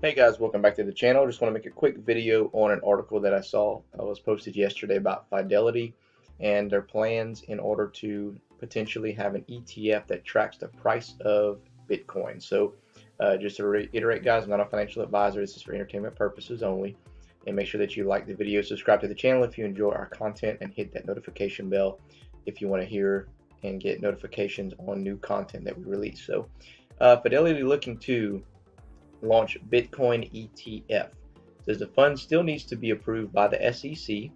Hey guys, welcome back to the channel. Just want to make a quick video on an article that I saw was posted yesterday about Fidelity and their plans in order to potentially have an ETF that tracks the price of Bitcoin. So just to reiterate, guys, I'm not a financial advisor. This is for entertainment purposes only. And make sure that you like the video, subscribe to the channel if you enjoy our content, and hit that notification bell if you want to hear and get notifications on new content that we release. So Fidelity looking to launch Bitcoin ETF. It says the fund still needs to be approved by the SEC.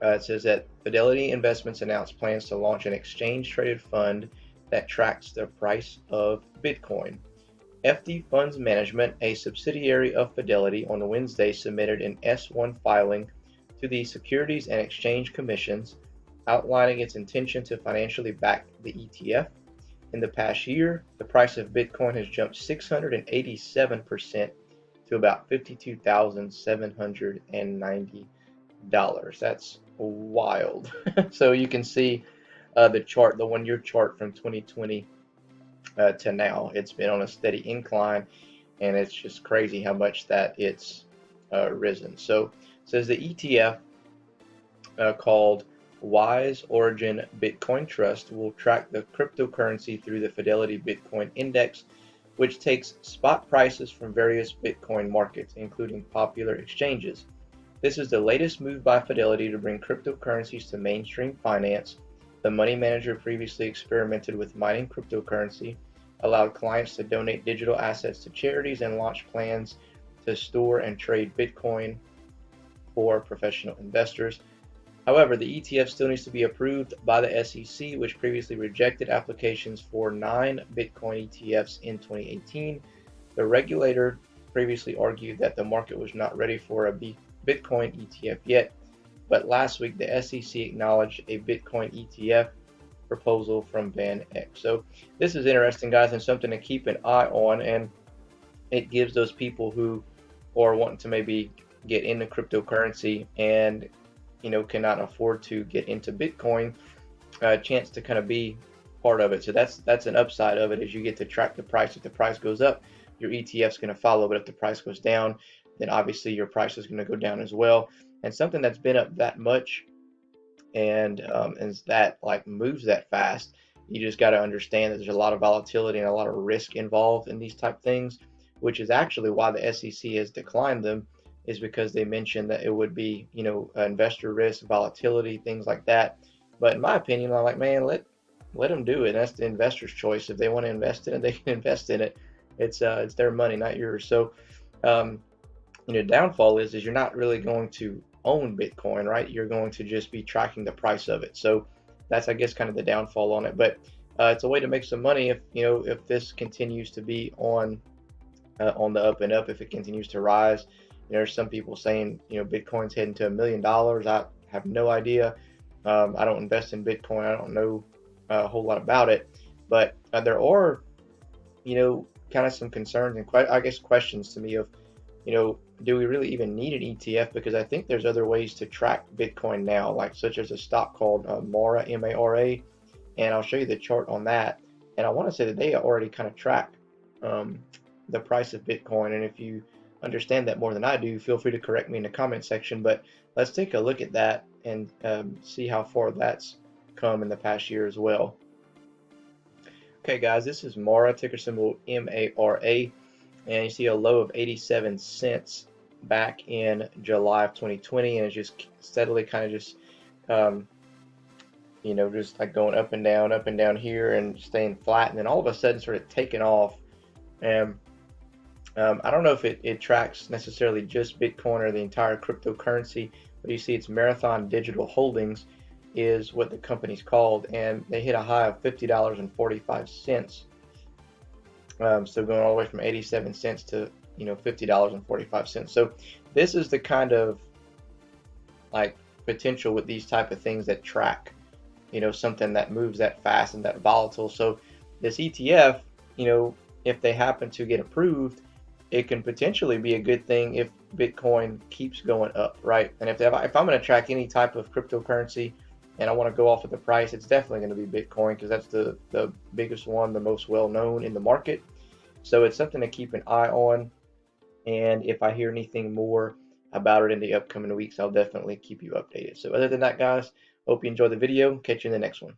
It says that Fidelity Investments announced plans to launch an exchange-traded fund that tracks the price of Bitcoin. FD Funds Management, a subsidiary of Fidelity, on Wednesday submitted an S-1 filing to the Securities and Exchange Commissions outlining its intention to financially back the ETF. In the past year, the price of Bitcoin has jumped 687% to about $52,790. That's wild. So you can see the chart, the 1 year chart from 2020 to now. It's been on a steady incline, and it's just crazy how much that it's risen. So it says the ETF called Wise Origin Bitcoin Trust will track the cryptocurrency through the Fidelity Bitcoin Index, which takes spot prices from various Bitcoin markets, including popular exchanges. This is the latest move by Fidelity to bring cryptocurrencies to mainstream finance. The money manager previously experimented with mining cryptocurrency, allowed clients to donate digital assets to charities, and launched plans to store and trade Bitcoin for professional investors. However, the ETF still needs to be approved by the SEC, which previously rejected applications for 9 Bitcoin ETFs in 2018. The regulator previously argued that the market was not ready for a Bitcoin ETF yet, but last week the SEC acknowledged a Bitcoin ETF proposal from Van Eck. So this is interesting, guys, and something to keep an eye on, and it gives those people who are wanting to maybe get into cryptocurrency and cannot afford to get into Bitcoin, a chance to kind of be part of it. So that's an upside of it, is you get to track the price. If the price goes up, your ETF is going to follow, but if the price goes down, then obviously your price is going to go down as well. And something that's been up that much and that like moves that fast, you just got to understand that there's a lot of volatility and a lot of risk involved in these type things, which is actually why the SEC has declined them, is because they mentioned that it would be, investor risk, volatility, things like that. But in my opinion, I'm like, man, let them do it. That's the investor's choice. If they want to invest in it, they can invest in it. It's their money, not yours. So, downfall is you're not really going to own Bitcoin, right? You're going to just be tracking the price of it. So that's, I guess, kind of the downfall on it. But it's a way to make some money if this continues to be on the up and up, if it continues to rise. There's some people saying, Bitcoin's heading to $1 million. I have no idea. I don't invest in Bitcoin. I don't know a whole lot about it, but there are, kind of some concerns and I guess questions to me of, do we really even need an ETF? Because I think there's other ways to track Bitcoin now, like such as a stock called Mara, M-A-R-A, and I'll show you the chart on that. And I want to say that they already kind of track the price of Bitcoin, and if you understand that more than I do, feel free to correct me in the comment section. But let's take a look at that and see how far that's come in the past year as well. Okay, guys, this is Mara, ticker symbol M-A-R-A, and you see a low of 87 cents back in July of 2020, and it's just steadily kind of just just like going up and down here and staying flat, and then all of a sudden sort of taking off. And I don't know if it tracks necessarily just Bitcoin or the entire cryptocurrency, but you see it's Marathon Digital Holdings is what the company's called, and they hit a high of $50.45. So going all the way from 87 cents to $50.45. So this is the kind of like potential with these type of things that track, something that moves that fast and that volatile. So this ETF, if they happen to get approved, it can potentially be a good thing if Bitcoin keeps going up, right? And if I'm going to track any type of cryptocurrency and I want to go off of the price, it's definitely going to be Bitcoin, because that's the biggest one, the most well known in the market. So it's something to keep an eye on. And if I hear anything more about it in the upcoming weeks, I'll definitely keep you updated. So other than that, guys, hope you enjoy the video. Catch you in the next one.